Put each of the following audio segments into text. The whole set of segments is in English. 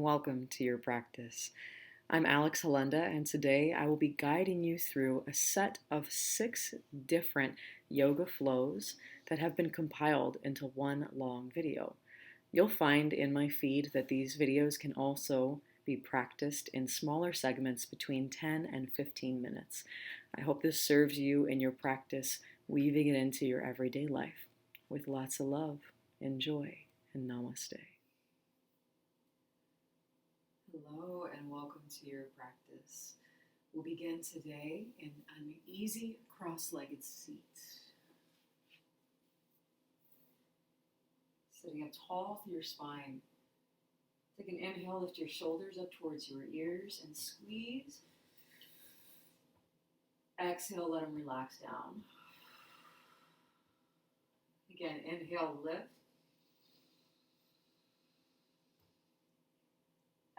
welcome to your practice. I'm Alex Halenda, and today I will be guiding you through a set of 6 different yoga flows that have been compiled into one long video. You'll find in my feed that these videos can also be practiced in smaller segments between 10 and 15 minutes. I hope this serves you in your practice, weaving it into your everyday life. With lots of love, enjoy, and namaste. Hello and welcome to your practice. We'll begin today in an easy cross-legged seat. Sitting up tall through your spine. Take an inhale, lift your shoulders up towards your ears and squeeze. Exhale, let them relax down. Again, inhale, lift.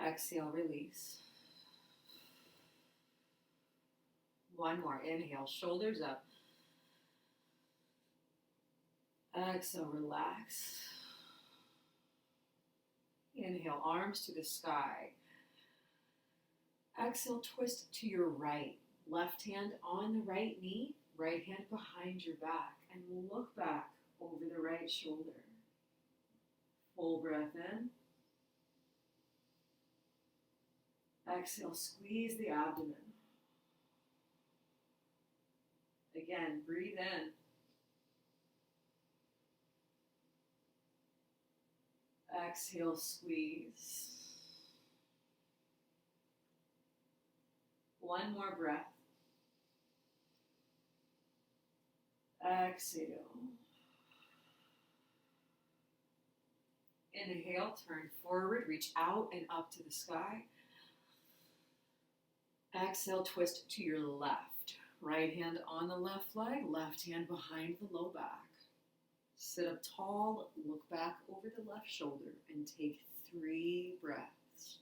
Exhale, release. One more. Inhale, shoulders up. Exhale, relax. Inhale, arms to the sky. Exhale, twist to your right. Left hand on the right knee, right hand behind your back, and look back over the right shoulder. Full breath in. Exhale, squeeze the abdomen. Again, breathe in. Exhale, squeeze. One more breath. Exhale. Inhale, turn forward, reach out and up to the sky. Exhale, twist to your left. Right hand on the left leg, left hand behind the low back. Sit up tall, look back over the left shoulder, and take 3 breaths.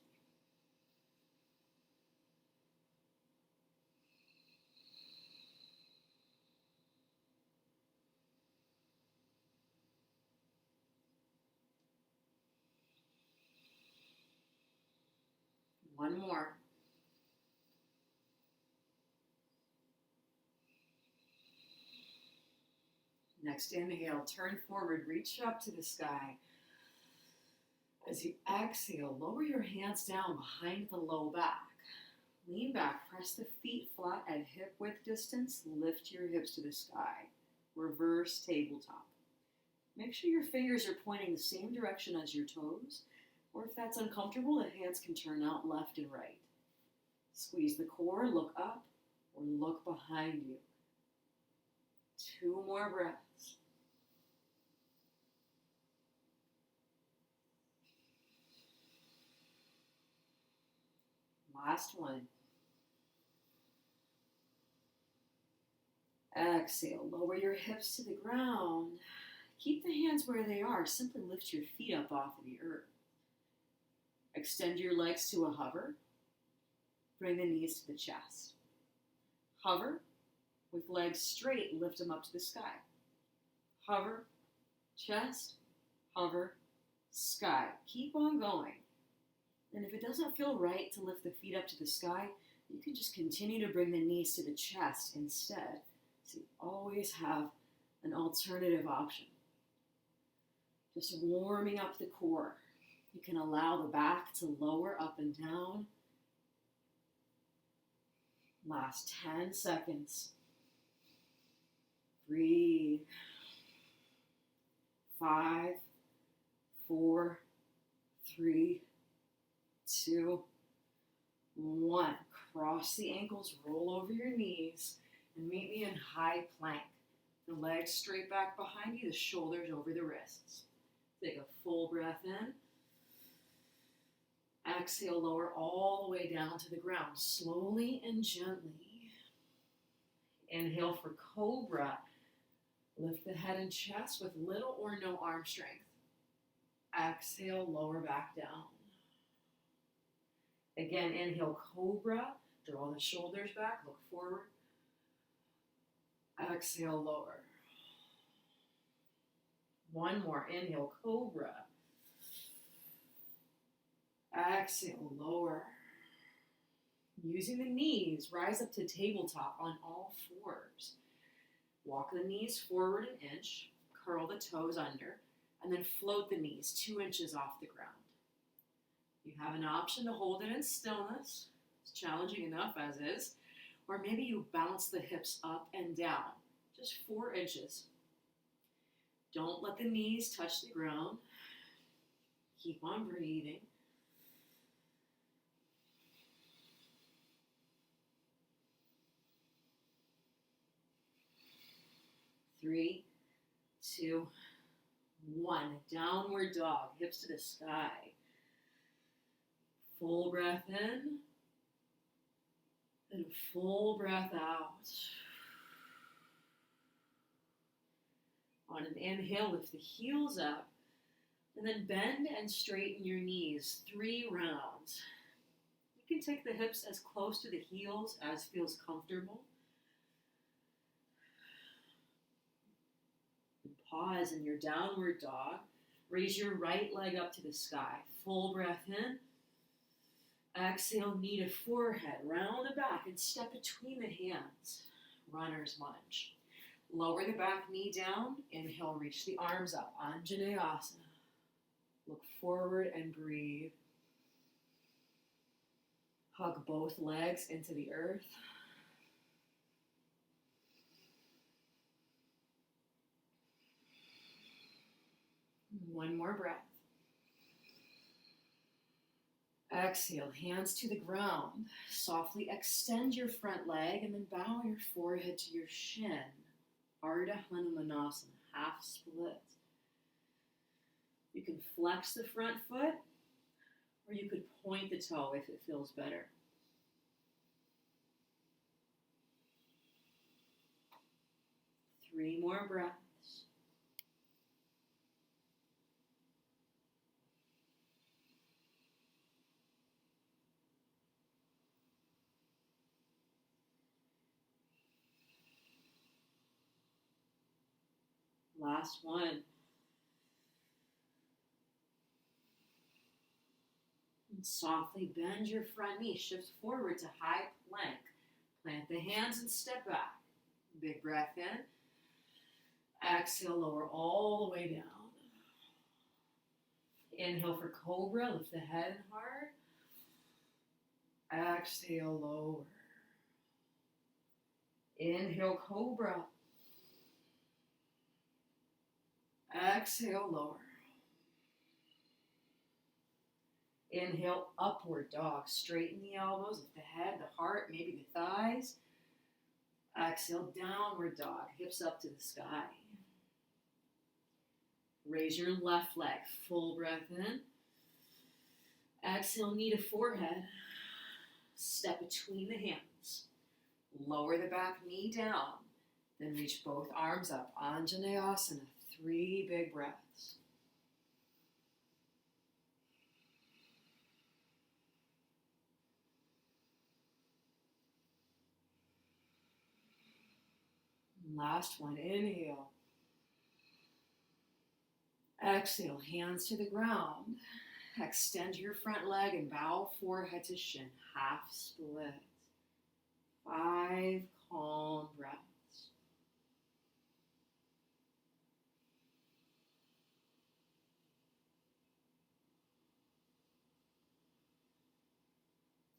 One more. Next inhale, turn forward, reach up to the sky. As you exhale, lower your hands down behind the low back. Lean back, press the feet flat at hip width distance, lift your hips to the sky. Reverse tabletop. Make sure your fingers are pointing the same direction as your toes, or if that's uncomfortable, the hands can turn out left and right. Squeeze the core, look up, or look behind you. 2 more breaths. Last one. Exhale, lower your hips to the ground. Keep the hands where they are. Simply lift your feet up off of the earth. Extend your legs to a hover. Bring the knees to the chest. Hover. With legs straight, lift them up to the sky. Hover, chest, hover, sky. Keep on going. And if it doesn't feel right to lift the feet up to the sky, you can just continue to bring the knees to the chest instead. So you always have an alternative option. Just warming up the core. You can allow the back to lower up and down. Last 10 seconds. Breathe. 5, 4, 3, 2, 1. Cross the ankles, roll over your knees, and meet me in high plank. The legs straight back behind you, the shoulders over the wrists. Take a full breath in. Exhale, lower all the way down to the ground, slowly and gently. Inhale for cobra. Lift the head and chest with little or no arm strength. Exhale, lower back down. Again, inhale, cobra. Draw the shoulders back, look forward. Exhale, lower. One more. Inhale, cobra. Exhale, lower. Using the knees, rise up to tabletop on all fours. Walk the knees forward an inch, curl the toes under, and then float the knees 2 inches off the ground. You have an option to hold it in stillness. It's challenging enough as is. Or maybe you bounce the hips up and down, just 4 inches. Don't let the knees touch the ground. Keep on breathing. Three, 2, 1. Downward dog, hips to the sky. Full breath in, and full breath out. On an inhale, lift the heels up, and then bend and straighten your knees 3 rounds. You can take the hips as close to the heels as feels comfortable. Pause in your downward dog. Raise your right leg up to the sky. Full breath in. Exhale, knee to forehead. Round the back and step between the hands. Runner's lunge. Lower the back knee down. Inhale, reach the arms up. Anjaneyasana. Look forward and breathe. Hug both legs into the earth. One more breath. Exhale, hands to the ground. Softly extend your front leg and then bow your forehead to your shin. Ardha Hanumanasana, half split. You can flex the front foot, or you could point the toe if it feels better. Three more breaths. Last one. And softly bend your front knee. Shift forward to high plank. Plant the hands and step back. Big breath in. Exhale, lower all the way down. Inhale for cobra. Lift the head and heart. Exhale, lower. Inhale, cobra. Exhale, lower. Inhale, upward dog. Straighten the elbows, lift the head, the heart, maybe the thighs. Exhale, downward dog. Hips up to the sky. Raise your left leg. Full breath in. Exhale, knee to forehead. Step between the hands. Lower the back knee down. Then reach both arms up. Anjaneyasana. 3 big breaths. Last one, inhale. Exhale, hands to the ground. Extend your front leg and bow forehead to shin, half split. 5 calm breaths.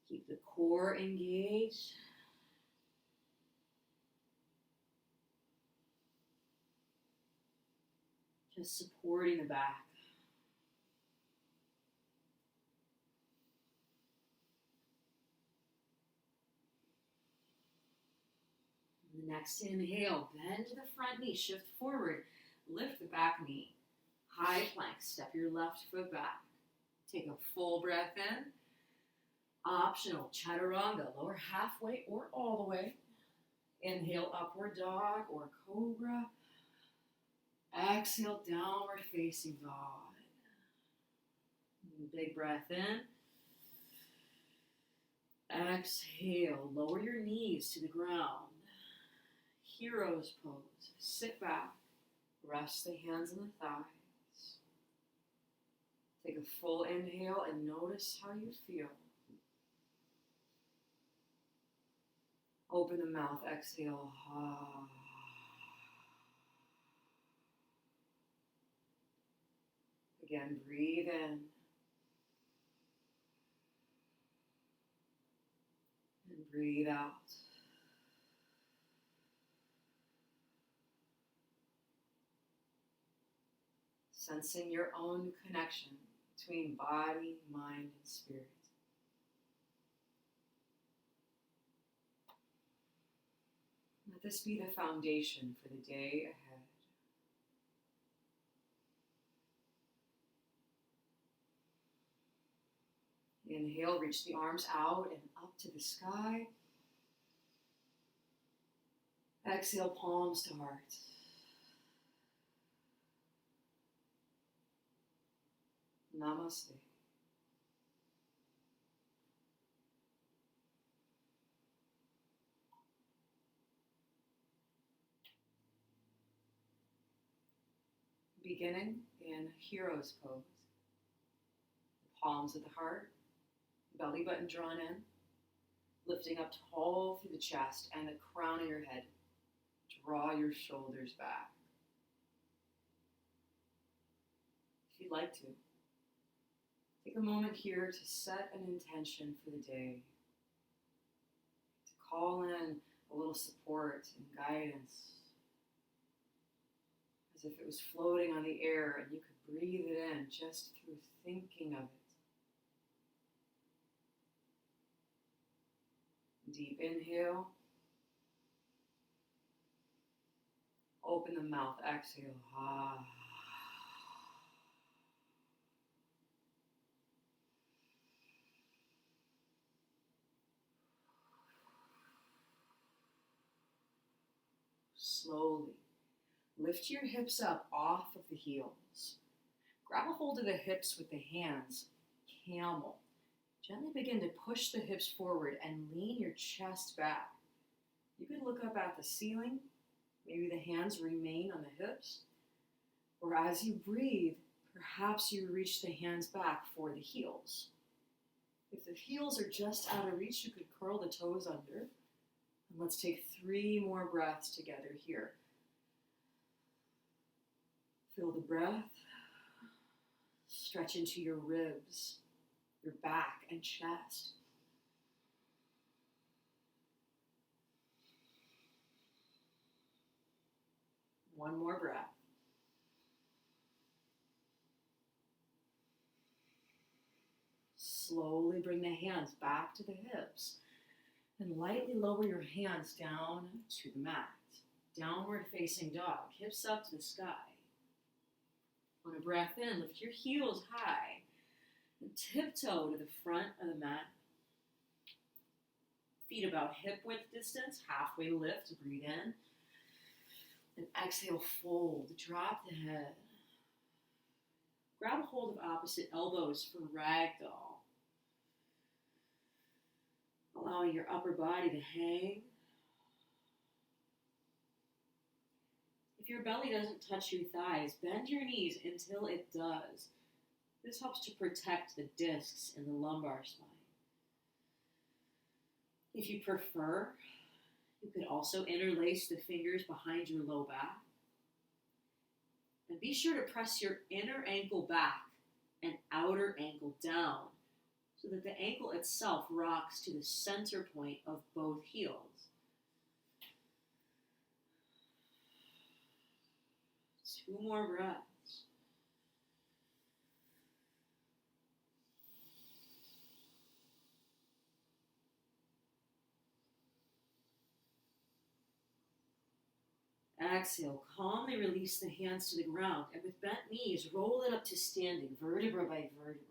Keep the core engaged. Just supporting the back. The next inhale, bend the front knee, shift forward, lift the back knee. High plank, step your left foot back. Take a full breath in. Optional, chaturanga, lower halfway or all the way. Inhale, upward dog or cobra. Exhale, downward facing dog. Big breath in. Exhale, lower your knees to the ground. Hero's pose. Sit back. Rest the hands on the thighs. Take a full inhale and notice how you feel. Open the mouth, exhale. Again, breathe in. And breathe out. Sensing your own connection between body, mind, and spirit. Let this be the foundation for the day ahead. Inhale, reach the arms out and up to the sky. Exhale, palms to heart. Namaste. Beginning in hero's pose. Palms at the heart, belly button drawn in, lifting up tall through the chest and the crown of your head. Draw your shoulders back. If you'd like to, take a moment here to set an intention for the day, to call in a little support and guidance, as if it was floating on the air and you could breathe it in just through thinking of it. Deep inhale. Open the mouth, exhale. Slowly lift your hips up off of the heels. Grab a hold of the hips with the hands, camel. Gently begin to push the hips forward and lean your chest back. You could look up at the ceiling. Maybe the hands remain on the hips. Or as you breathe, perhaps you reach the hands back for the heels. If the heels are just out of reach, you could curl the toes under. And let's take 3 more breaths together here. Feel the breath. Stretch into your ribs, your back and chest. One more breath. Slowly bring the hands back to the hips and lightly lower your hands down to the mat. Downward facing dog, hips up to the sky. On a breath in, lift your heels high and tiptoe to the front of the mat. Feet about hip width distance, halfway lift, breathe in. And exhale, fold, drop the head. Grab a hold of opposite elbows for ragdoll. Allowing your upper body to hang. If your belly doesn't touch your thighs, bend your knees until it does. This helps to protect the discs in the lumbar spine. If you prefer, you could also interlace the fingers behind your low back. And be sure to press your inner ankle back and outer ankle down so that the ankle itself rocks to the center point of both heels. Two more breaths. Exhale, calmly release the hands to the ground, and with bent knees, roll it up to standing, vertebra by vertebra.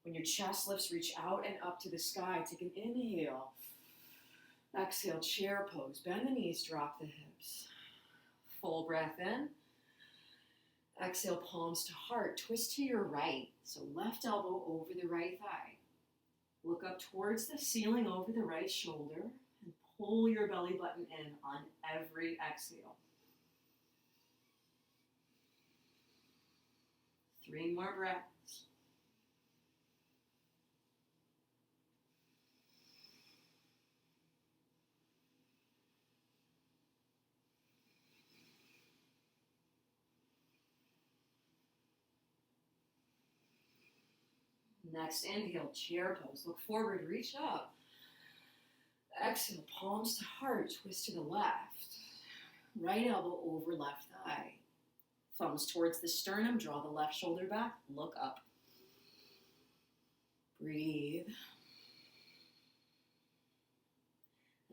When your chest lifts, reach out and up to the sky. Take an inhale. Exhale, chair pose. Bend the knees, drop the hips. Full breath in. Exhale, palms to heart. Twist to your right. So left elbow over the right thigh. Look up towards the ceiling over the right shoulder. And pull your belly button in on every exhale. 3 more breaths. Next, inhale, chair pose. Look forward, reach up. Exhale, palms to heart, twist to the left. Right elbow over left thigh. Thumbs towards the sternum, draw the left shoulder back, look up. Breathe.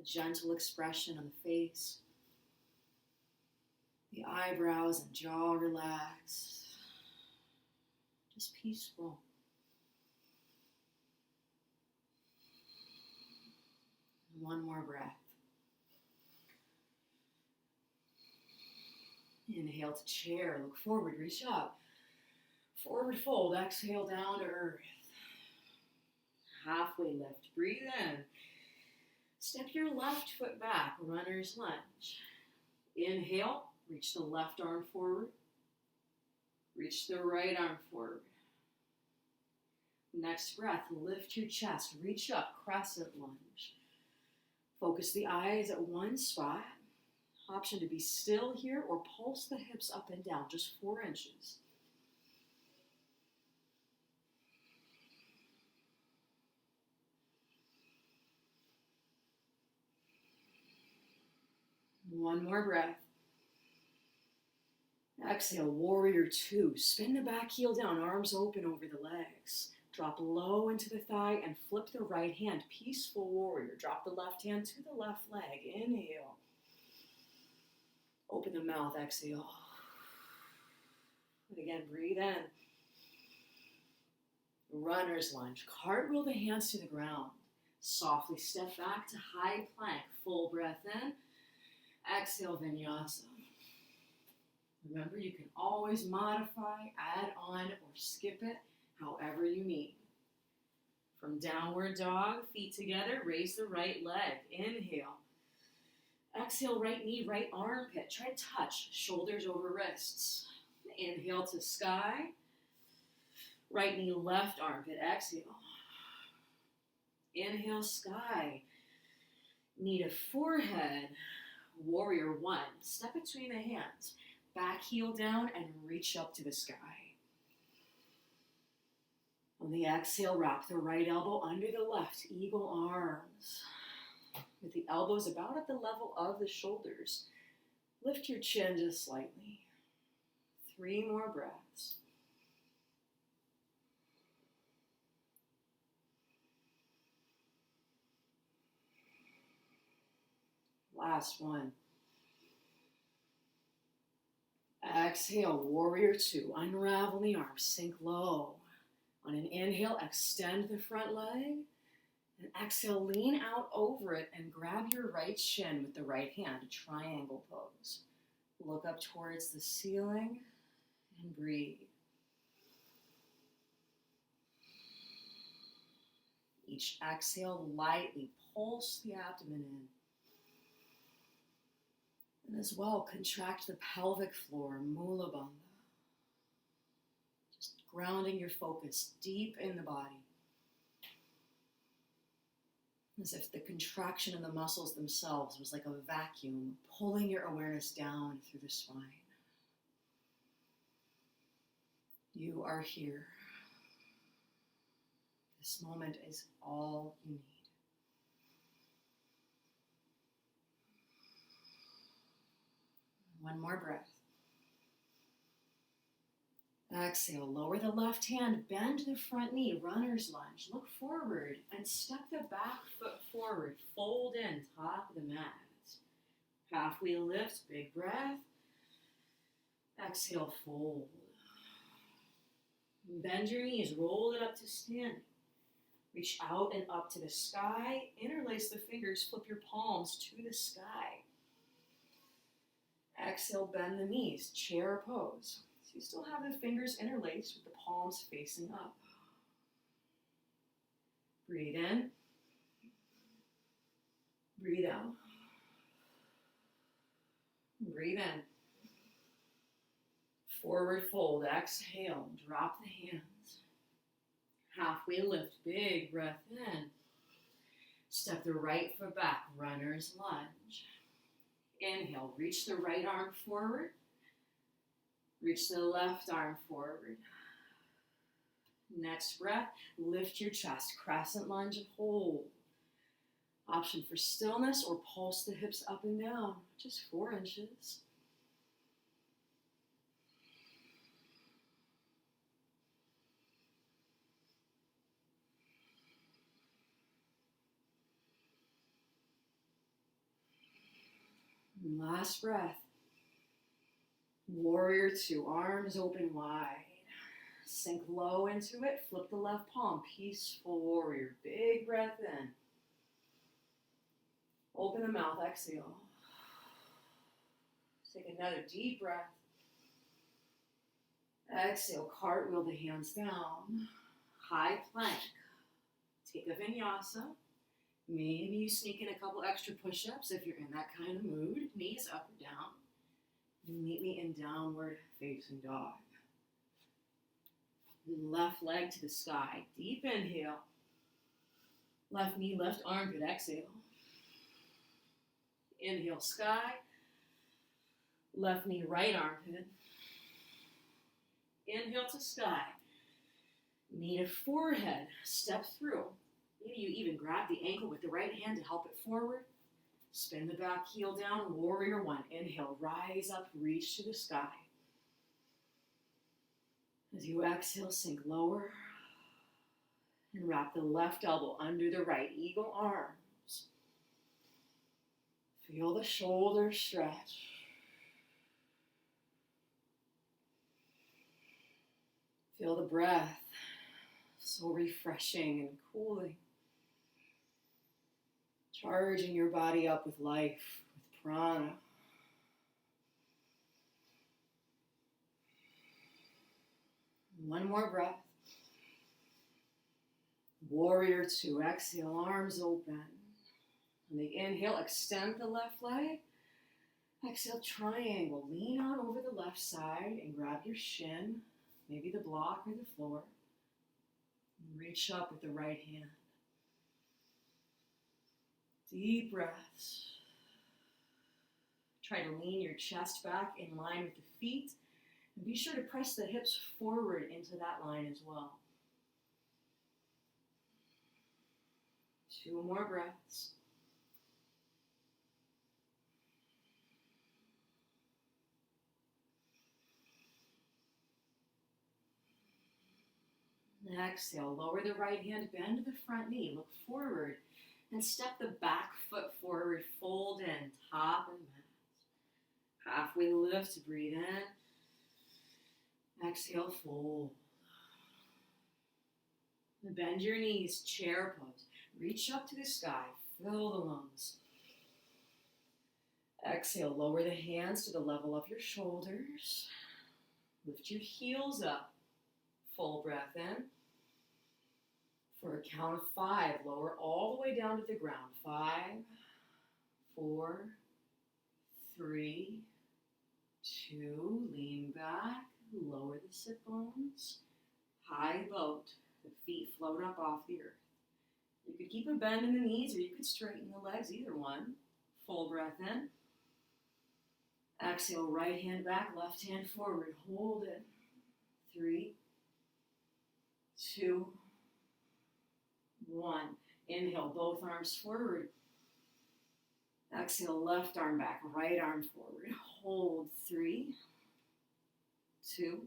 A gentle expression on the face. The eyebrows and jaw relaxed. Just peaceful. One more breath. Inhale to chair, look forward, reach up. Forward fold, exhale down to earth. Halfway lift, breathe in. Step your left foot back, runner's lunge. Inhale, reach the left arm forward. Reach the right arm forward. Next breath, lift your chest, reach up, crescent lunge. Focus the eyes at one spot. Option to be still here or pulse the hips up and down, just 4 inches. One more breath. Exhale, warrior 2. Spin the back heel down, arms open over the legs. Drop low into the thigh and flip the right hand, peaceful warrior. Drop the left hand to the left leg. Inhale. Open the mouth, exhale. And again, breathe in. Runner's lunge. Cartwheel the hands to the ground. Softly step back to high plank. Full breath in. Exhale, vinyasa. Remember, you can always modify, add on, or skip it however you need. From downward dog, feet together, raise the right leg. Inhale. Exhale, right knee, right armpit. Try to touch, shoulders over wrists. Inhale to sky. Right knee, left armpit. Exhale. Inhale, sky. Knee to forehead. Warrior 1. Step between the hands. Back heel down and reach up to the sky. On the exhale, wrap the right elbow under the left. Eagle arms. With the elbows about at the level of the shoulders. Lift your chin just slightly. 3 more breaths. Last one. Exhale, warrior 2. Unravel the arms, sink low. On an inhale, extend the front leg. And exhale, lean out over it and grab your right shin with the right hand, a triangle pose. Look up towards the ceiling and breathe. Each exhale, lightly pulse the abdomen in. And as well, contract the pelvic floor, Mula Bandha. Just grounding your focus deep in the body. As if the contraction in the muscles themselves was like a vacuum, pulling your awareness down through the spine. You are here. This moment is all you need. One more breath. Exhale, lower the left hand, bend the front knee, runner's lunge. Look forward and step the back foot forward. Fold in, top of the mat. Halfway lift, big breath. Exhale, fold. Bend your knees, roll it up to standing. Reach out and up to the sky. Interlace the fingers, flip your palms to the sky. Exhale, bend the knees, chair pose. So you still have the fingers interlaced with the palms facing up. Breathe in. Breathe out. Breathe in. Forward fold, exhale, drop the hands. Halfway lift, big breath in. Step the right foot back, runner's lunge. Inhale, reach the right arm forward. Reach the left arm forward. Next breath, lift your chest, crescent lunge and hold. Option for stillness or pulse the hips up and down, just 4 inches. And last breath. Warrior 2, arms open wide. Sink low into it, flip the left palm, peaceful warrior. Big breath in. Open the mouth, exhale. Take another deep breath. Exhale, cartwheel the hands down. High plank. Take a vinyasa. Maybe you sneak in a couple extra push-ups if you're in that kind of mood. Knees up or down. Meet me in downward facing dog. Left leg to the sky. Deep inhale. Left knee, left armpit. Exhale. Inhale, sky. Left knee, right armpit. Inhale to sky. Knee to forehead. Step through. Maybe you even grab the ankle with the right hand to help it forward. Spin the back heel down. Warrior 1. Inhale, rise up, reach to the sky. As you exhale, sink lower. And wrap the left elbow under the right. Eagle arms. Feel the shoulders stretch. Feel the breath. So refreshing and cooling. Charging your body up with life, with prana. One more breath. Warrior 2. Exhale, arms open. On the inhale, extend the left leg. Exhale, triangle. Lean on over the left side and grab your shin, maybe the block or the floor. And reach up with the right hand. Deep breaths. Try to lean your chest back in line with the feet. And be sure to press the hips forward into that line as well. 2 more breaths. Exhale, lower the right hand, bend the front knee, look forward, and step the back foot forward, fold in, top of mat. Halfway lift, breathe in. Exhale, fold. And bend your knees, chair pose. Reach up to the sky, fill the lungs. Exhale, lower the hands to the level of your shoulders. Lift your heels up. Full breath in. For a count of 5, lower all the way down to the ground. 5, 4, 3, 2, lean back, lower the sit bones. High boat, the feet float up off the earth. You could keep a bend in the knees or you could straighten the legs, either one. Full breath in. Exhale, right hand back, left hand forward. Hold it. 3, 2, 1. Inhale, both arms forward. Exhale, left arm back, right arm forward. Hold. 3, 2,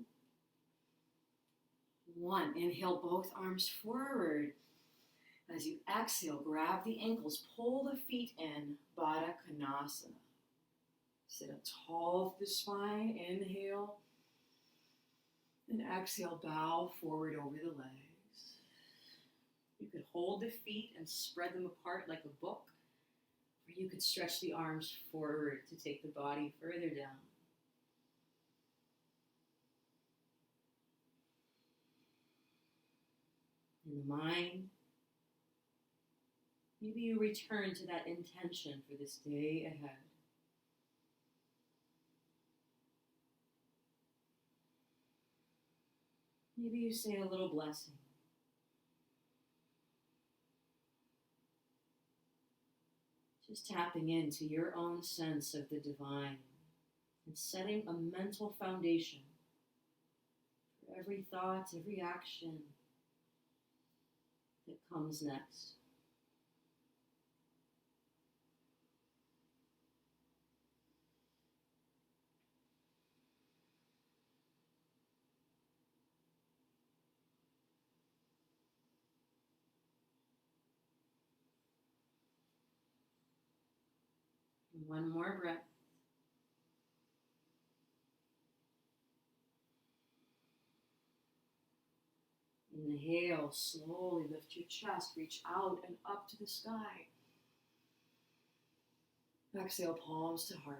1. Inhale, both arms forward. As you exhale, grab the ankles, pull the feet in, Baddha Konasana. Sit up tall with the spine. Inhale. And exhale, bow forward over the legs. You could hold the feet and spread them apart like a book, or you could stretch the arms forward to take the body further down. In the mind, maybe you return to that intention for this day ahead. Maybe you say a little blessing. Just tapping into your own sense of the divine and setting a mental foundation for every thought, every action, It comes next. One more breath. Inhale, slowly lift your chest, reach out and up to the sky. Exhale, palms to heart.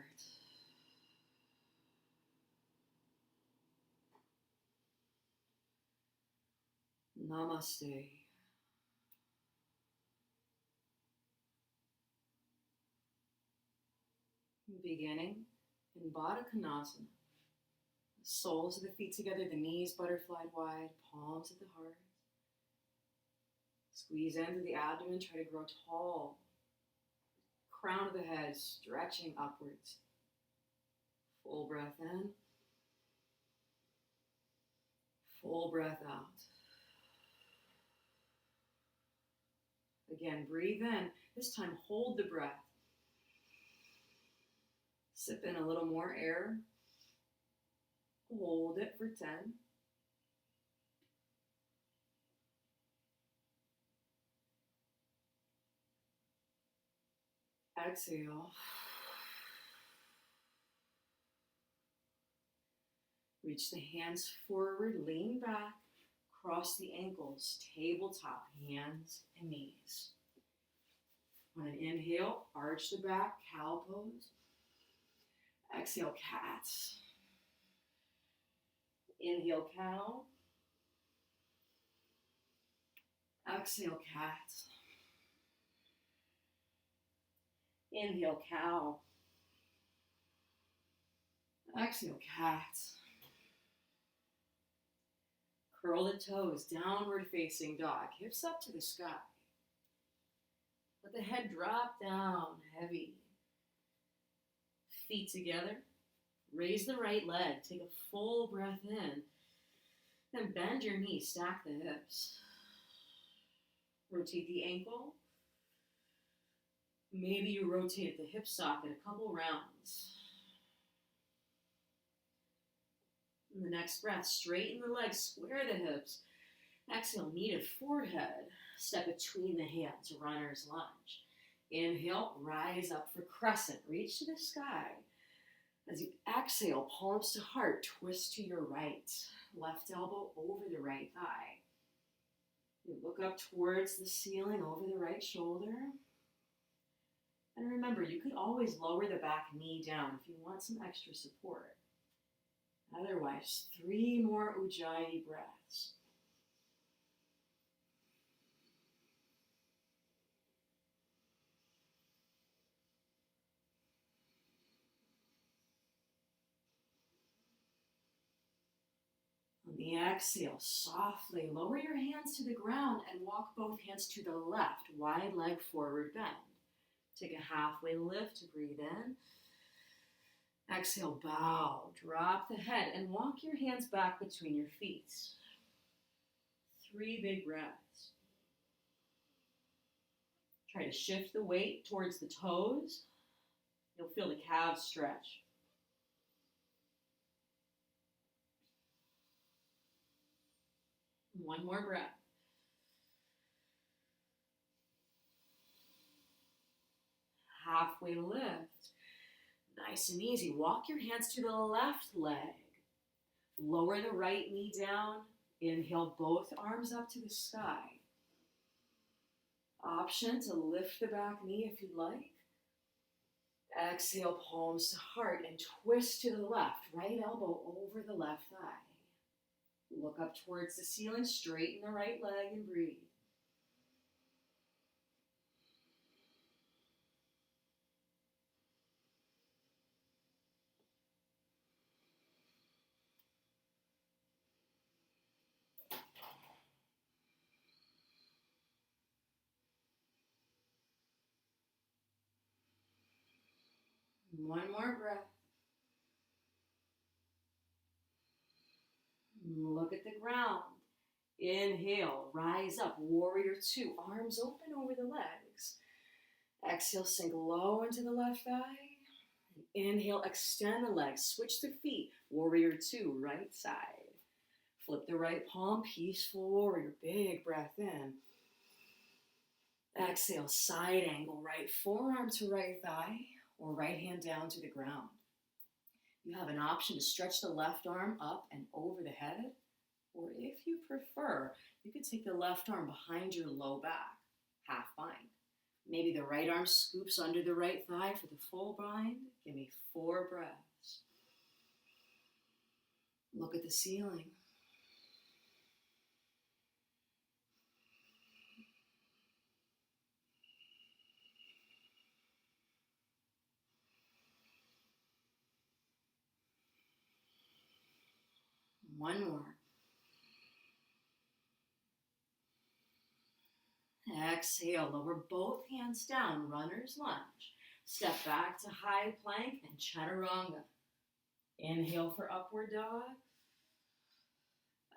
Namaste. Beginning in Baddha Konasana. Soles of the feet together, the knees butterflied wide, palms at the heart. Squeeze into the abdomen, try to grow tall. Crown of the head stretching upwards. Full breath in. Full breath out. Again, breathe in. This time, hold the breath. Sip in a little more air. Hold it for 10. Exhale. Reach the hands forward, lean back, cross the ankles, tabletop, hands and knees. On an inhale, arch the back, cow pose. Exhale, cats. Inhale, cow. Exhale, cat. Inhale, cow. Exhale, cat. Curl the toes, downward facing dog, hips up to the sky. Let the head drop down, heavy. Feet together. Raise the right leg, take a full breath in. Then bend your knee, stack the hips. Rotate the ankle. Maybe you rotate the hip socket a couple rounds. In the next breath, straighten the legs, square the hips. Exhale, knee to forehead. Step between the hands, runner's lunge. Inhale, rise up for crescent. Reach to the sky. As you exhale, palms to heart, twist to your right. Left elbow over the right thigh. You look up towards the ceiling, over the right shoulder. And remember, you could always lower the back knee down if you want some extra support. Otherwise, 3 more Ujjayi breaths. On the exhale, softly lower your hands to the ground and walk both hands to the left, wide leg forward bend. Take a halfway lift to breathe in. Exhale, bow, drop the head, and walk your hands back between your feet. 3 big breaths. Try to shift the weight towards the toes. You'll feel the calves stretch. One more breath. Halfway lift. Nice and easy. Walk your hands to the left leg. Lower the right knee down. Inhale both arms up to the sky. Option to lift the back knee if you'd like. Exhale, palms to heart and twist to the left. Right elbow over the left thigh. Look up towards the ceiling, straighten the right leg and breathe. One more breath. Look at the ground. Inhale, rise up, warrior two, arms open over the legs. Exhale, sink low into the left thigh. Inhale, extend the legs, switch the feet, warrior two, right side. Flip the right palm, peaceful warrior, big breath in. Exhale, side angle, right forearm to right thigh, or right hand down to the ground. You have an option to stretch the left arm up and over the head, or if you prefer, you could take the left arm behind your low back, half bind. Maybe the right arm scoops under the right thigh for the full bind. Give me 4 breaths. Look at the ceiling. One more. Exhale, lower both hands down, runner's lunge. Step back to high plank and chaturanga. Inhale for upward dog.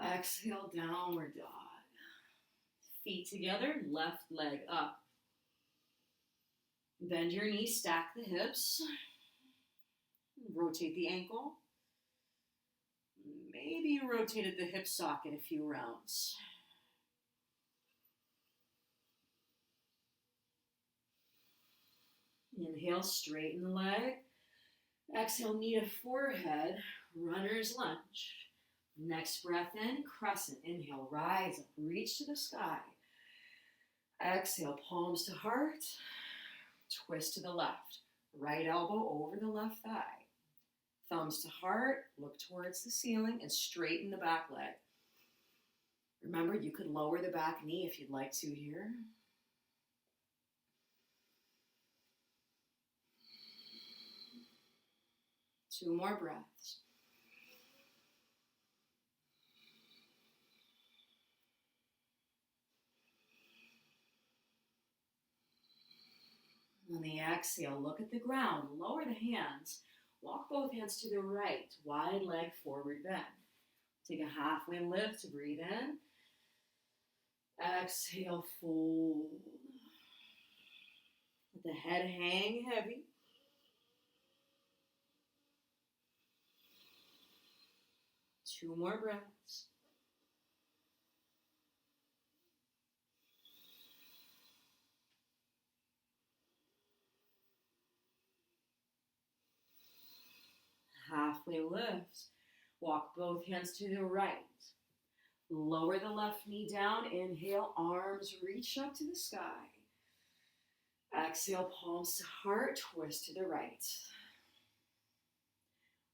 Exhale, downward dog. Feet together, left leg up. Bend your knees, stack the hips. Rotate the ankle. Maybe you rotated the hip socket a few rounds. Inhale, straighten the leg. Exhale, knee to forehead, runner's lunge. Next breath in, crescent. Inhale, rise up, reach to the sky. Exhale, palms to heart. Twist to the left. Right elbow over the left thigh. Thumbs to heart, look towards the ceiling and straighten the back leg. Remember, you could lower the back knee if you'd like to here. Two more breaths. On the exhale, look at the ground, lower the hands, walk both hands to the right, wide leg forward bend. Take a halfway lift to breathe in. Exhale, fold. Let the head hang heavy. Two more breaths. Halfway lift. Walk both hands to the right. Lower the left knee down. Inhale, arms reach up to the sky. Exhale, palms to heart, twist to the right.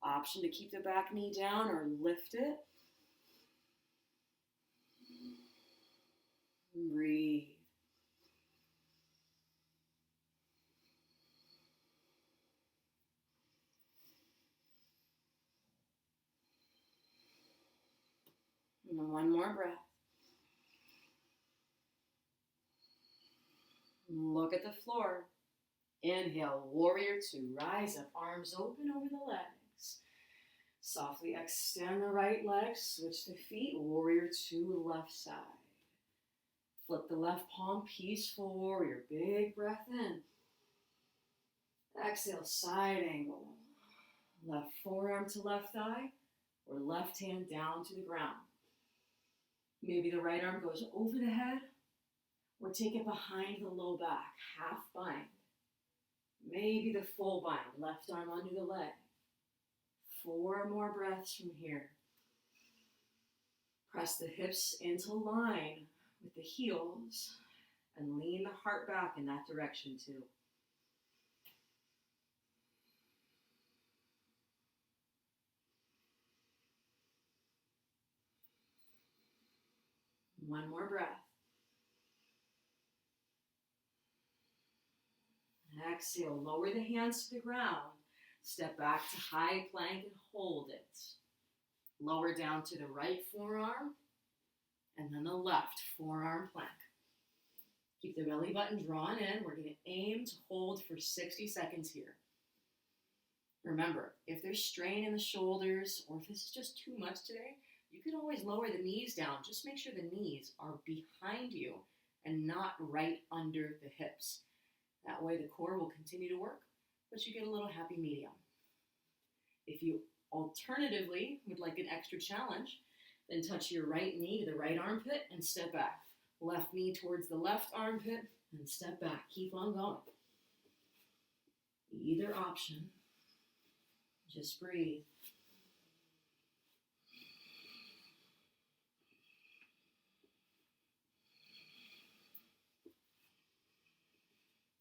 Option to keep the back knee down or lift it. Breathe. And one more breath. Look at the floor. Inhale, warrior two. Rise up, arms open over the legs. Softly extend the right leg, switch the feet, warrior two, left side. Flip the left palm, peaceful warrior. Big breath in. Exhale, side angle. Left forearm to left thigh, or left hand down to the ground. Maybe the right arm goes over the head, or take it behind the low back, half bind. Maybe the full bind, left arm under the leg. 4 more breaths from here. Press the hips into line with the heels and lean the heart back in that direction too. One more breath. Exhale, lower the hands to the ground. Step back to high plank and hold it. Lower down to the right forearm and then the left forearm plank. Keep the belly button drawn in. We're going to aim to hold for 60 seconds here. Remember, if there's strain in the shoulders or if this is just too much today, You could always lower the knees down. Just make sure the knees are behind you and not right under the hips. That way the core will continue to work, but you get a little happy medium. If you alternatively would like an extra challenge, then touch your right knee to the right armpit and step back. Left knee towards the left armpit and step back. Keep on going. Either option. Just breathe.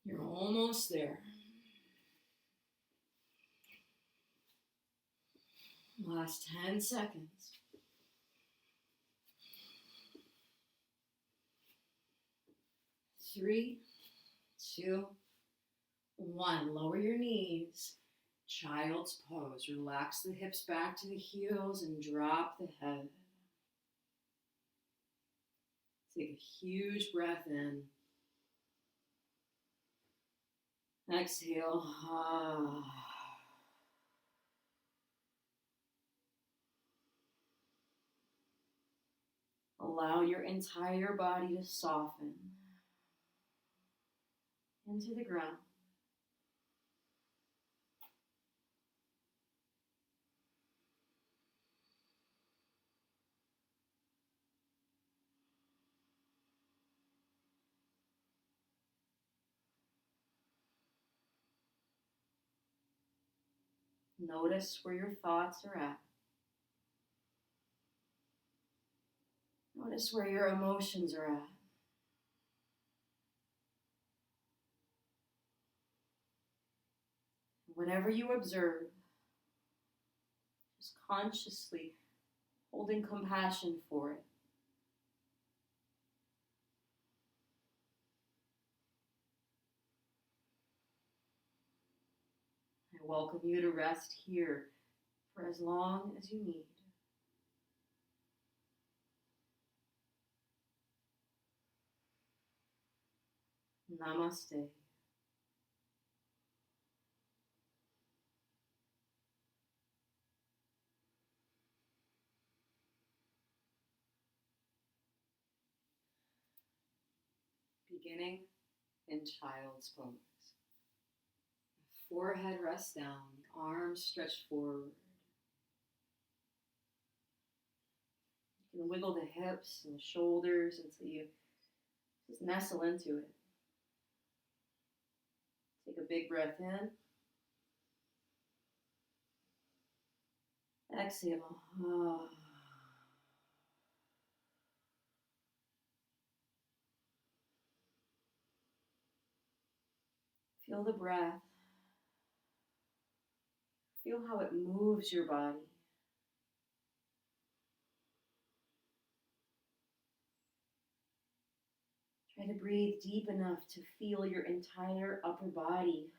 You're almost there. Last 10 seconds. 3, 2, 1. Lower your knees. Child's pose. Relax the hips back to the heels and drop the head. Take a huge breath in. Exhale. Allow your entire body to soften into the ground. Notice where your thoughts are at. Notice where your emotions are at. Whatever you observe, just consciously holding compassion for it. I welcome you to rest here for as long as you need. Namaste. Beginning in child's pose. Forehead rests down, the arms stretched forward. You can wiggle the hips and the shoulders until you just nestle into it. Take a big breath in. Exhale. Feel the breath. Feel how it moves your body. Try to breathe deep enough to feel your entire upper body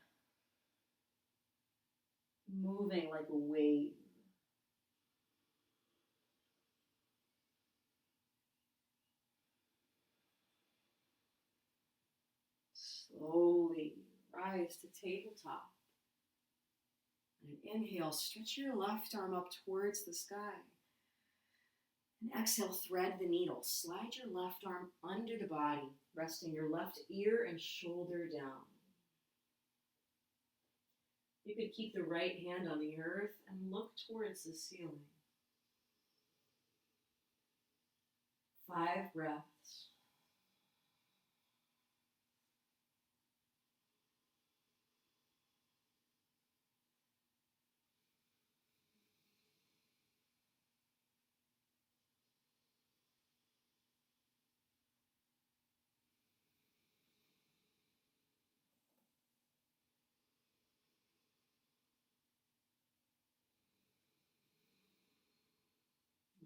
moving like a wave. Slowly rise to tabletop. And inhale, stretch your left arm up towards the sky. And exhale, thread the needle. Slide your left arm under the body, resting your left ear and shoulder down. You could keep the right hand on the earth and look towards the ceiling. 5 breaths.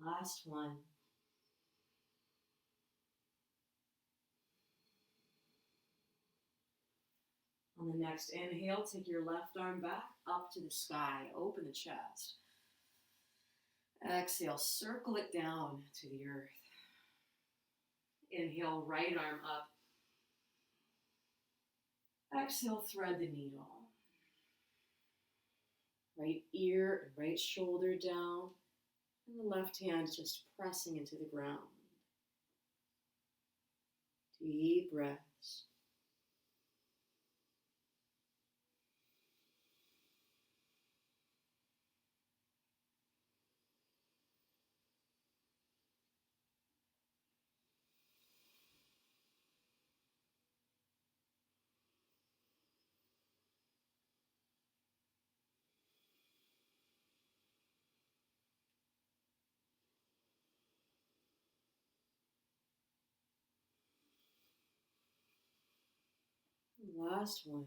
Last one. On the next inhale, take your left arm back up to the sky. Open the chest. Exhale, circle it down to the earth. Inhale, right arm up. Exhale, thread the needle. Right ear and right shoulder down. And the left hand just pressing into the ground. Deep breaths. Last one.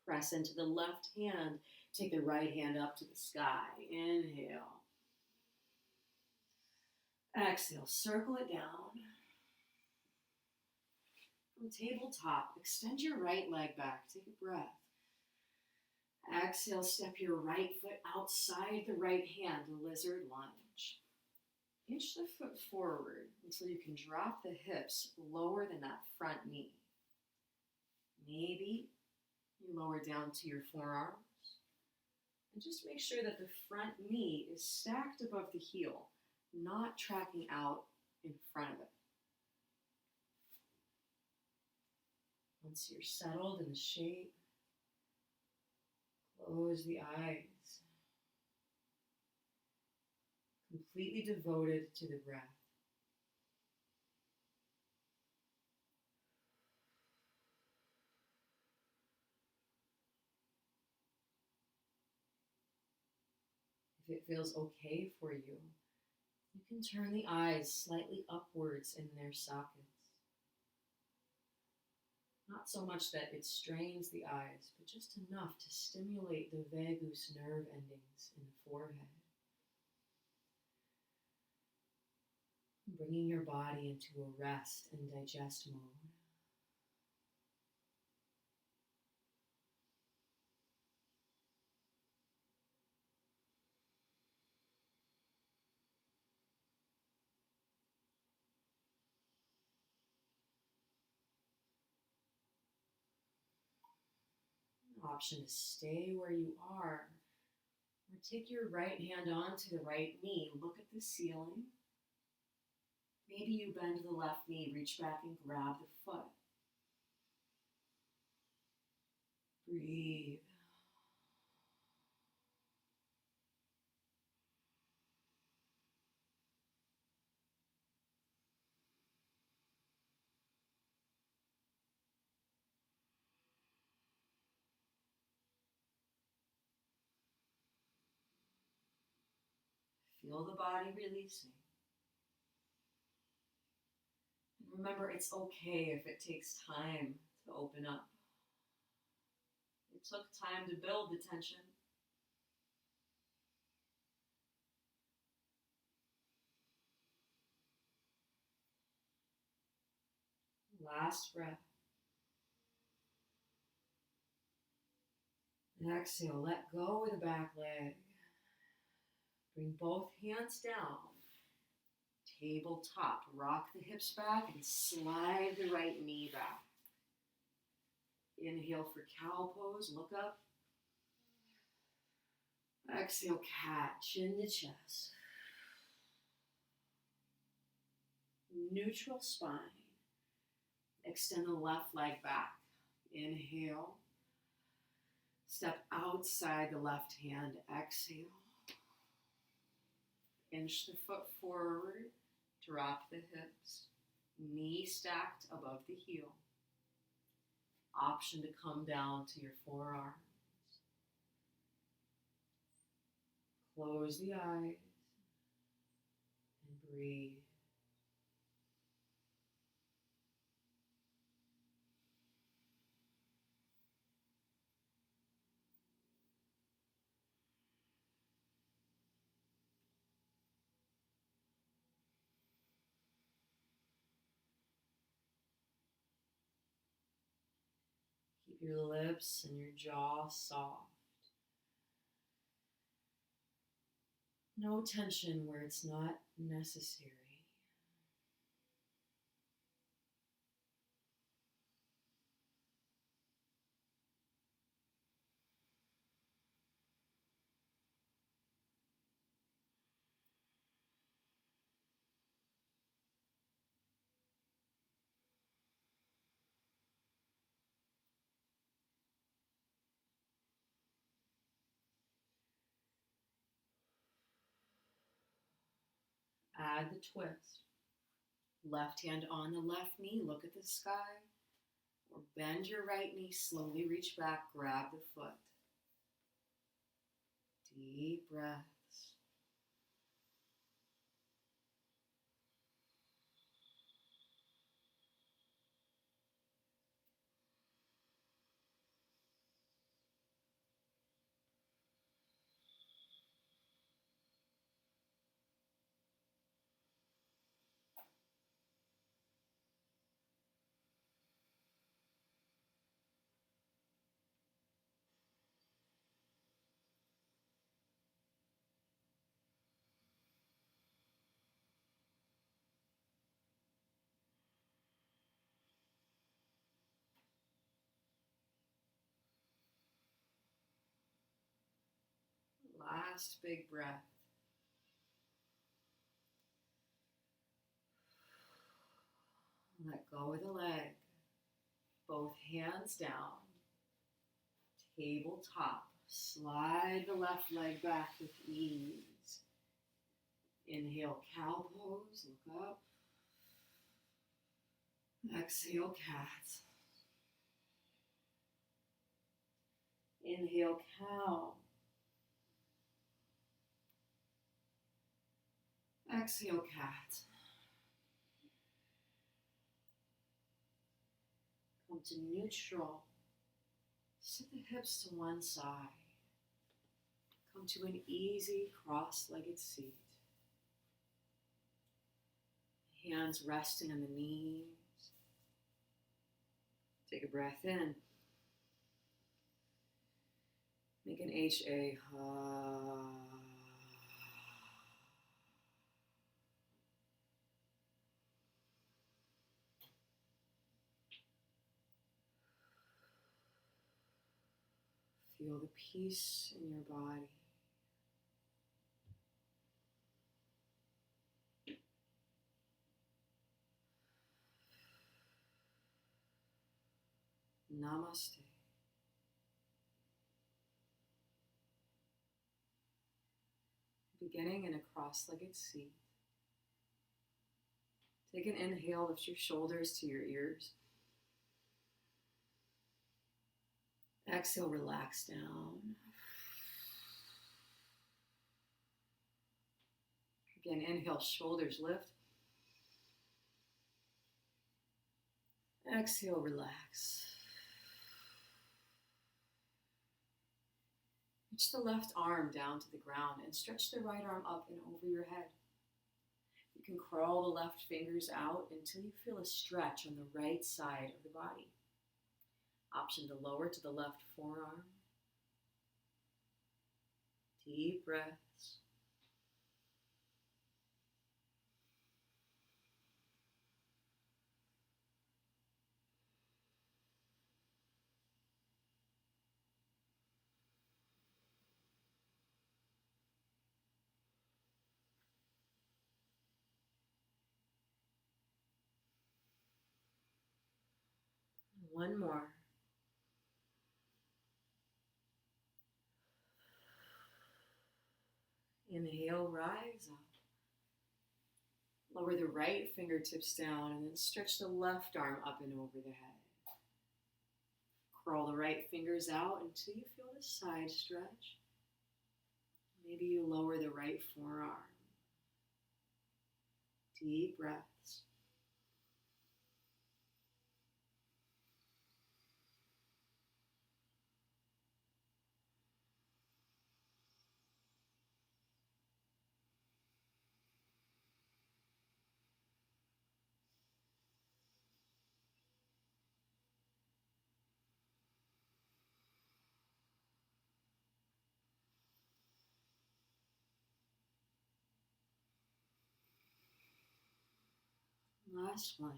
Press into the left hand. Take the right hand up to the sky. Inhale. Exhale. Circle it down. From tabletop, extend your right leg back. Take a breath. Exhale. Step your right foot outside the right hand. Lizard lunge. Inch the foot forward until you can drop the hips lower than that front knee. Maybe you lower down to your forearms. And just make sure that the front knee is stacked above the heel, not tracking out in front of it. Once you're settled in the shape, close the eyes. Completely devoted to the breath. If it feels okay for you, you can turn the eyes slightly upwards in their sockets. Not so much that it strains the eyes, but just enough to stimulate the vagus nerve endings in the forehead. Bringing your body into a rest and digest mode. An option to stay where you are, or take your right hand onto the right knee, look at the ceiling. Maybe you bend the left knee, reach back and grab the foot. Breathe. Feel the body releasing. And remember, it's okay if it takes time to open up. It took time to build the tension. Last breath. And exhale, let go of the back leg. Bring both hands down. Tabletop. Rock the hips back and slide the right knee back. Inhale for cow pose. Look up. Exhale, cat. Chin to chest. Neutral spine. Extend the left leg back. Inhale. Step outside the left hand. Exhale. Inch the foot forward. Drop the hips. Knee stacked above the heel. Option to come down to your forearms. Close the eyes and breathe. Keep your lips and your jaw soft. No tension where it's not necessary. Add the twist. Left hand on the left knee, look at the sky. Or bend your right knee, slowly reach back, grab the foot. Deep breaths. Last big breath. Let go of the leg. Both hands down. Tabletop. Slide the left leg back with ease. Inhale, cow pose. Look up. Exhale, cat. Inhale, cow. Exhale, cat. Come to neutral. Sit the hips to one side. Come to an easy cross-legged seat. Hands resting on the knees. Take a breath in. Make an HA. Feel the peace in your body. Namaste. Beginning in a cross-legged seat. Take an inhale, lift your shoulders to your ears. Exhale, relax down. Again, inhale, shoulders lift. Exhale, relax. Reach the left arm down to the ground and stretch the right arm up and over your head. You can crawl the left fingers out until you feel a stretch on the right side of the body. Option to lower to the left forearm. Deep breaths. One more. Inhale, rise up. Lower the right fingertips down and then stretch the left arm up and over the head. Crawl the right fingers out until you feel the side stretch. Maybe you lower the right forearm. Deep breaths. Last one.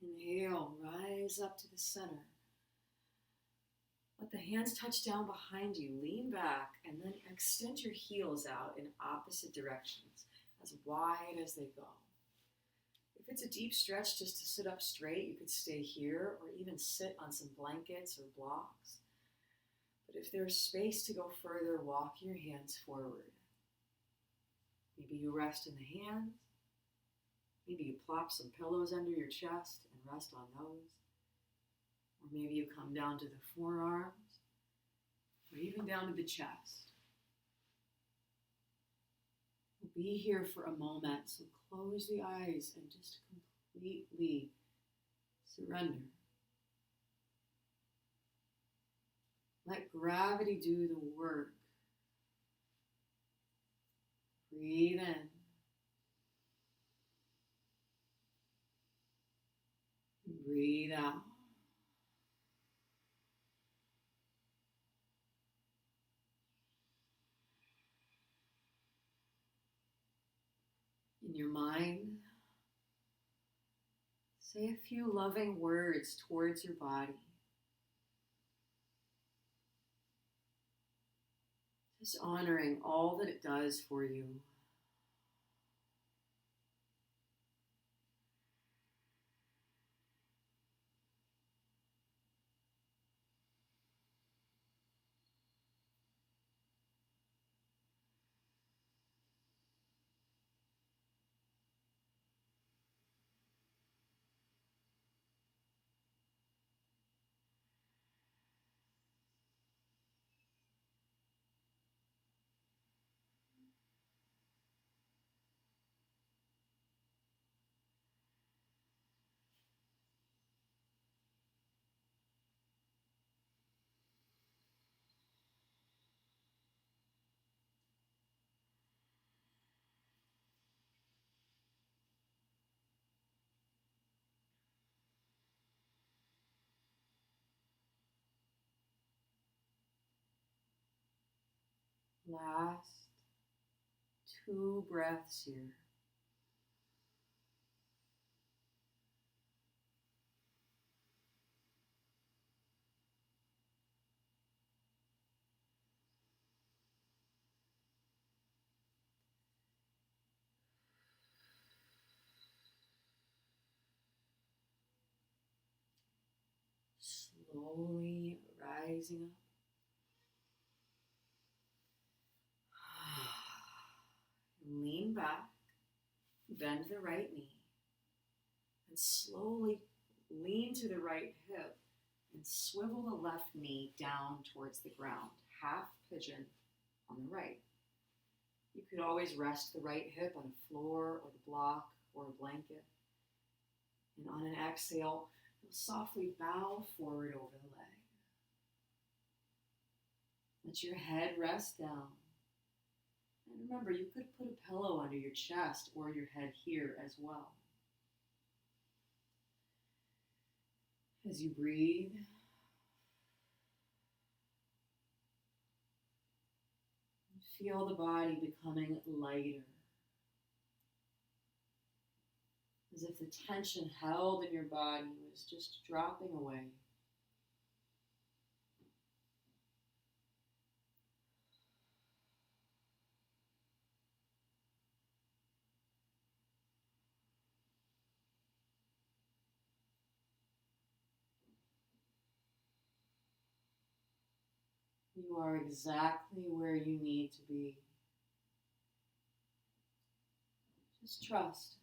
Inhale, rise up to the center. Let the hands touch down behind you. Lean back and then extend your heels out in opposite directions, as wide as they go. If it's a deep stretch just to sit up straight, you could stay here or even sit on some blankets or blocks. But if there's space to go further, walk your hands forward. Maybe you rest in the hands. Maybe you plop some pillows under your chest and rest on those. Or maybe you come down to the forearms, or even down to the chest. We'll be here for a moment, so close the eyes and just completely surrender. Let gravity do the work. Breathe in. Breathe out. In your mind, say a few loving words towards your body. Just honoring all that it does for you. Last 2 breaths here. Slowly rising up. Lean back, bend the right knee, and slowly lean to the right hip and swivel the left knee down towards the ground, half pigeon on the right. You could always rest the right hip on a floor or the block or a blanket. And on an exhale, you'll softly bow forward over the leg. Let your head rest down. And remember, you could put a pillow under your chest or your head here as well. As you breathe, feel the body becoming lighter. As if the tension held in your body was just dropping away. You are exactly where you need to be. Just trust.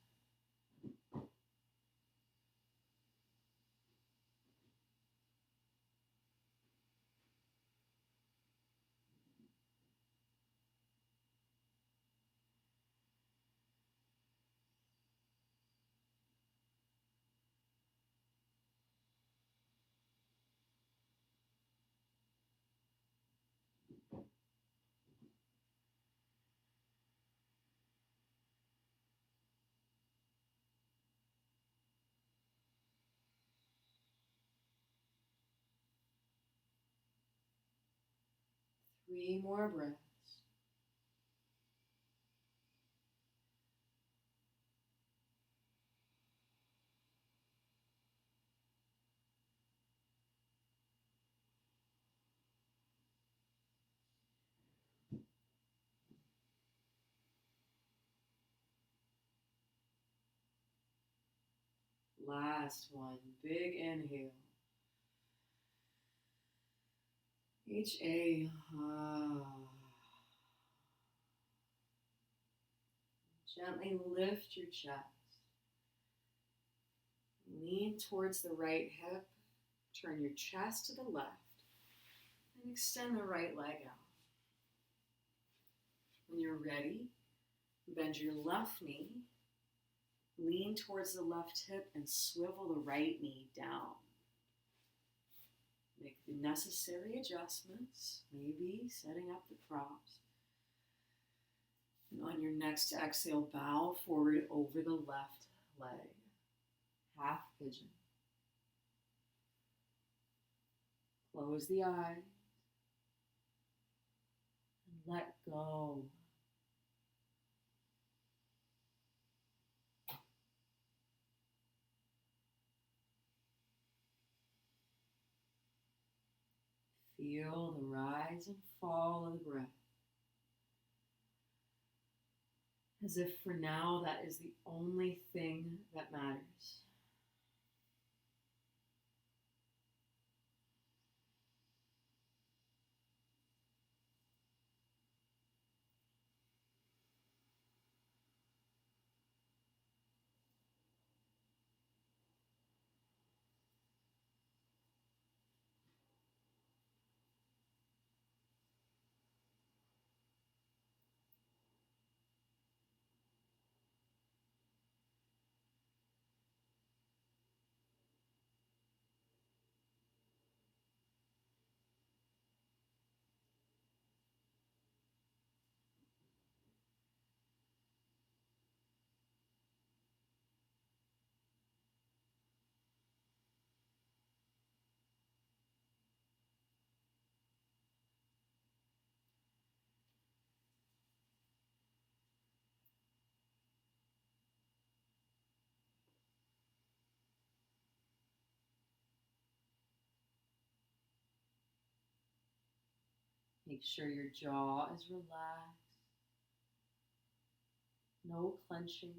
Three more breaths. Last one. Big inhale. H-A. Gently lift your chest. Lean towards the right hip. Turn your chest to the left. And extend the right leg out. When you're ready, bend your left knee. Lean towards the left hip and swivel the right knee down. Make the necessary adjustments, maybe setting up the props. And on your next exhale, bow forward over the left leg. Half pigeon. Close the eyes and let go. Feel the rise and fall of the breath. As if for now that is the only thing that matters. Make sure your jaw is relaxed. No clenching.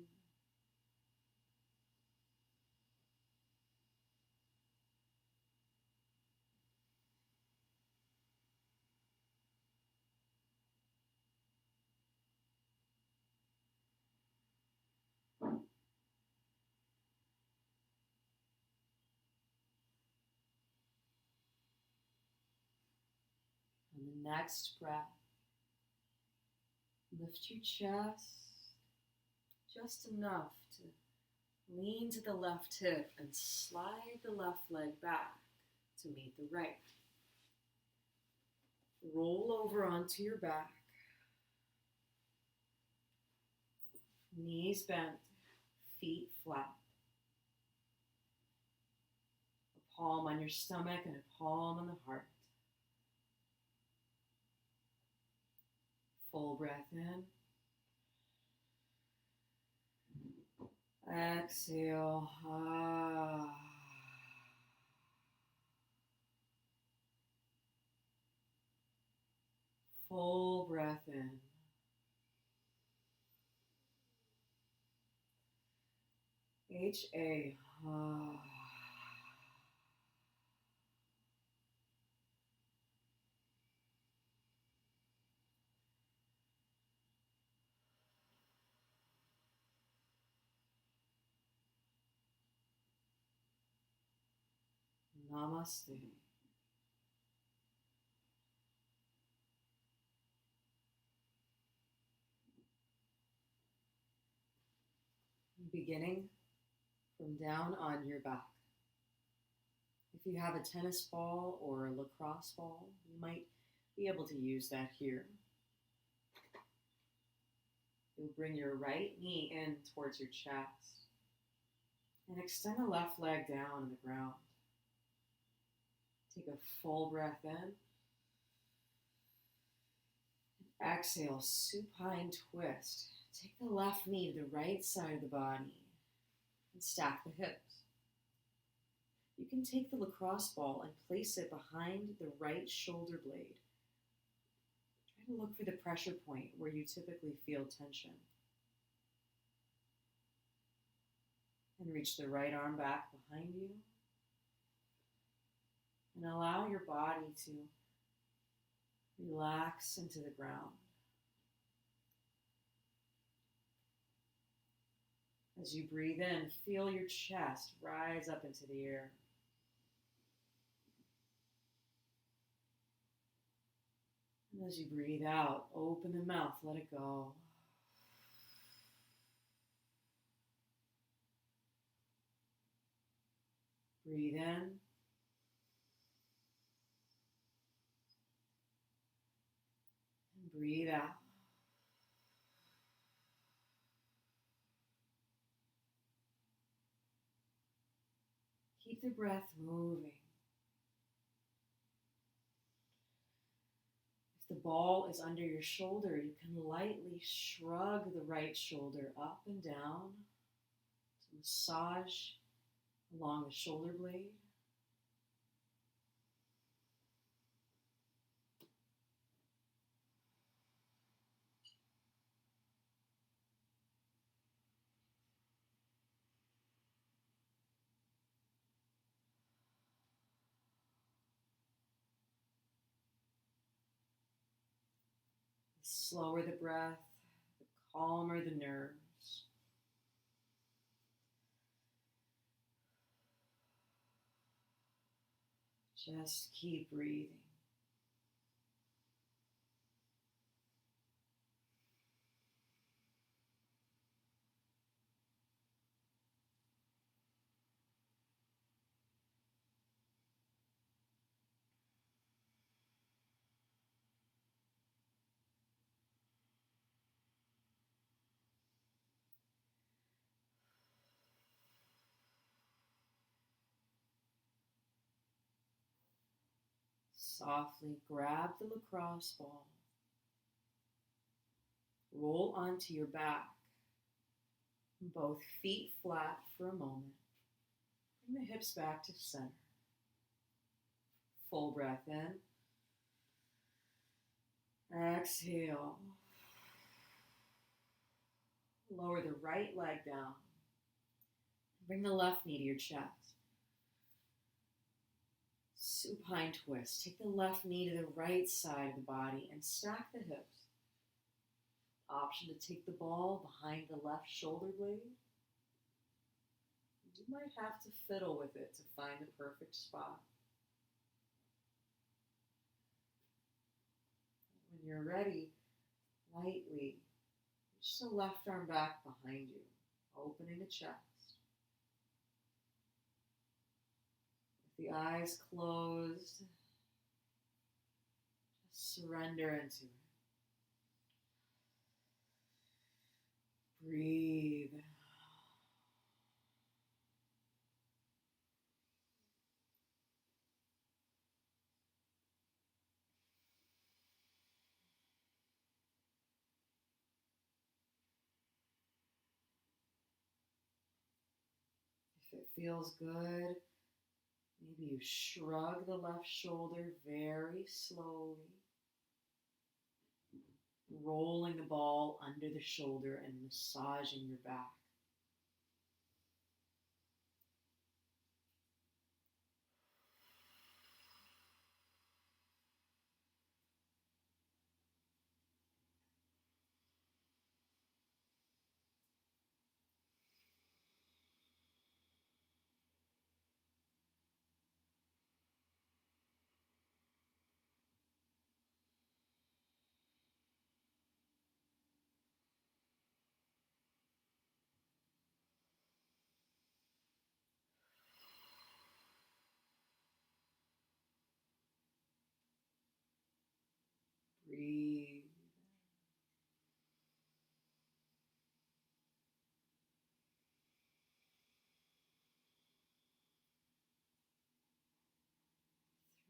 On the next breath, lift your chest just enough to lean to the left hip and slide the left leg back to meet the right. Roll over onto your back. Knees bent, feet flat. A palm on your stomach and a palm on the heart. Full breath in. Exhale. Full breath in. H-A. Namaste. Beginning from down on your back. If you have a tennis ball or a lacrosse ball, you might be able to use that here. You'll bring your right knee in towards your chest and extend the left leg down on the ground. Take a full breath in. Exhale, supine twist. Take the left knee to the right side of the body and stack the hips. You can take the lacrosse ball and place it behind the right shoulder blade. Try to look for the pressure point where you typically feel tension. And reach the right arm back behind you. And allow your body to Relax into the ground. As you breathe in, feel your chest rise up into the air. And as you breathe out, open the mouth, let it go. Breathe in. And breathe out. Keep the breath moving. If the ball is under your shoulder, you can lightly shrug the right shoulder up and down to massage along the shoulder blade. The slower the breath, the calmer the nerves. Just keep breathing. Softly grab the lacrosse ball. Roll onto your back. Both feet flat for a moment. Bring the hips back to center. Full breath in. Exhale. Lower the right leg down. Bring the left knee to your chest. Supine twist. Take the left knee to the right side of the body and stack the hips. Option to take the ball behind the left shoulder blade. You might have to fiddle with it to find the perfect spot. When you're ready, lightly reach the left arm back behind you, opening the chest. With the eyes closed, just surrender into it. Breathe. If it feels good, maybe you shrug the left shoulder very slowly, rolling the ball under the shoulder and massaging your back. Breathe.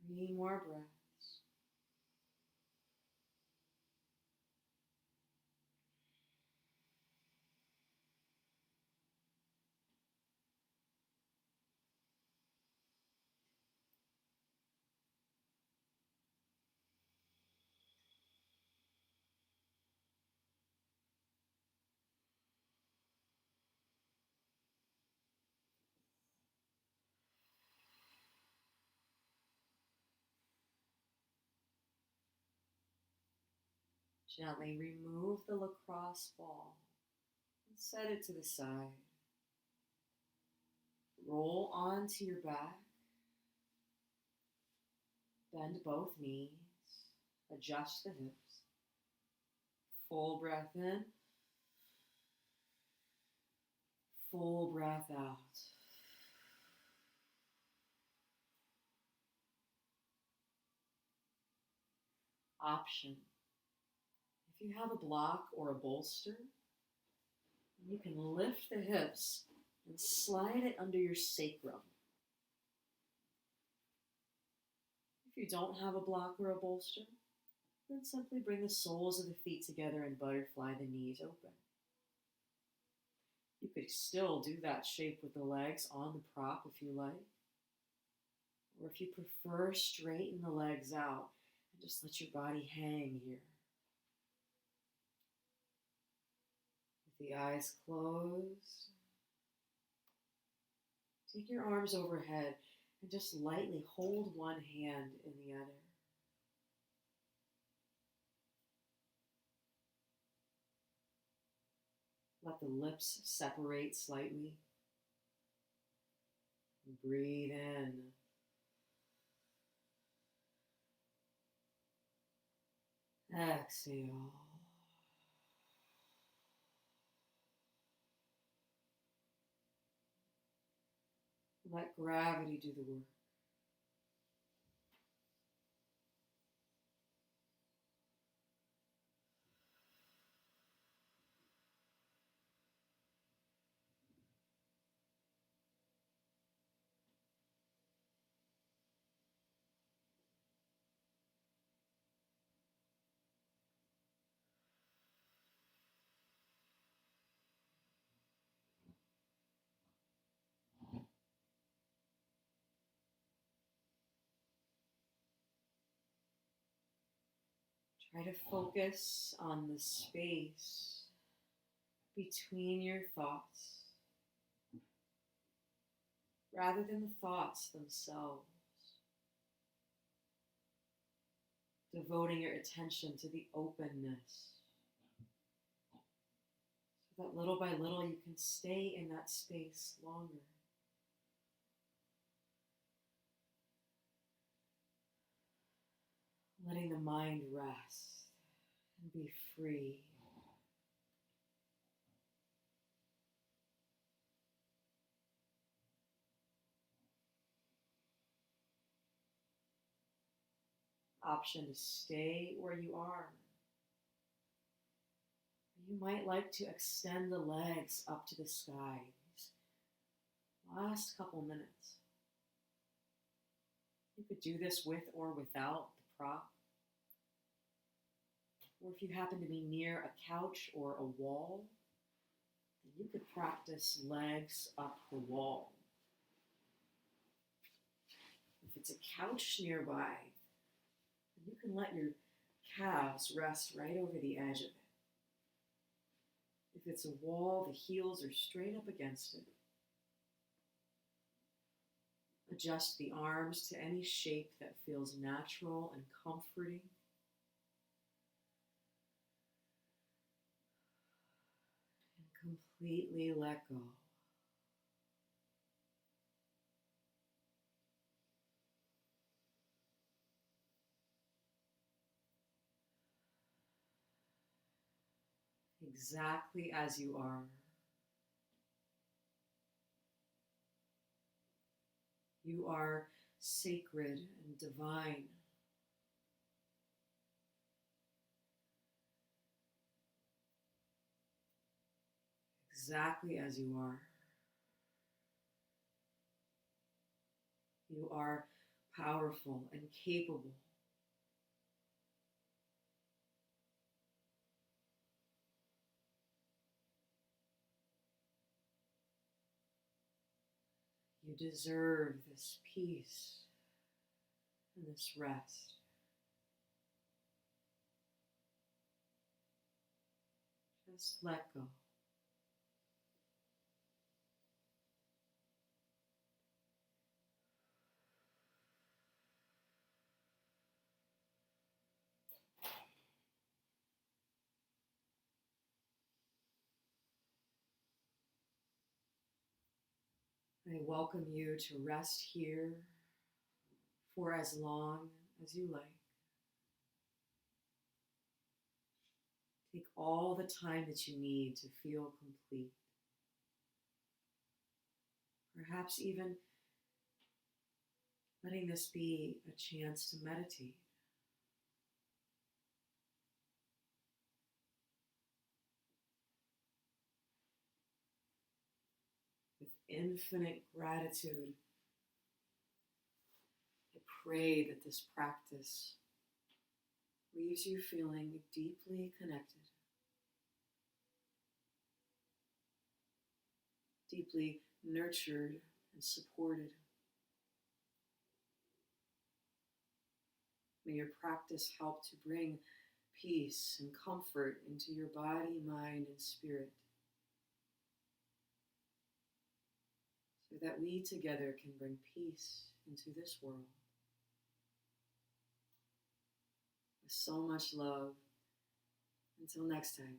Three more breaths. Gently remove the lacrosse ball and set it to the side. Roll onto your back. Bend both knees. Adjust the hips. Full breath in. Full breath out. Option. If you have a block or a bolster, you can lift the hips and slide it under your sacrum. If you don't have a block or a bolster, then simply bring the soles of the feet together and butterfly the knees open. You could still do that shape with the legs on the prop if you like. Or if you prefer, straighten the legs out and just let your body hang here. With the eyes closed, take your arms overhead and just lightly hold one hand in the other. Let the lips separate slightly. Breathe in. Exhale. Let gravity do the work. Try to focus on the space between your thoughts rather than the thoughts themselves. Devoting your attention to the openness so that little by little you can stay in that space longer. Letting the mind rest and be free. Option to stay where you are. You might like to extend the legs up to the skies. Last couple minutes. You could do this with or without the prop. Or if you happen to be near a couch or a wall, then you could practice legs up the wall. If it's a couch nearby, then you can let your calves rest right over the edge of it. If it's a wall, the heels are straight up against it. Adjust the arms to any shape that feels natural and comforting. And completely let go. Exactly as you are. You are sacred and divine. Exactly as you are. You are powerful and capable. You deserve this peace and this rest. Just let go. I welcome you to rest here for as long as you like. Take all the time that you need to feel complete. Perhaps even letting this be a chance to meditate. With infinite gratitude, I pray that this practice leaves you feeling deeply connected, deeply nurtured and supported. May your practice help to bring peace and comfort into your body, mind, and spirit, so that we together can bring peace into this world. With so much love. Until next time,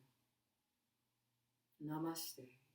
namaste.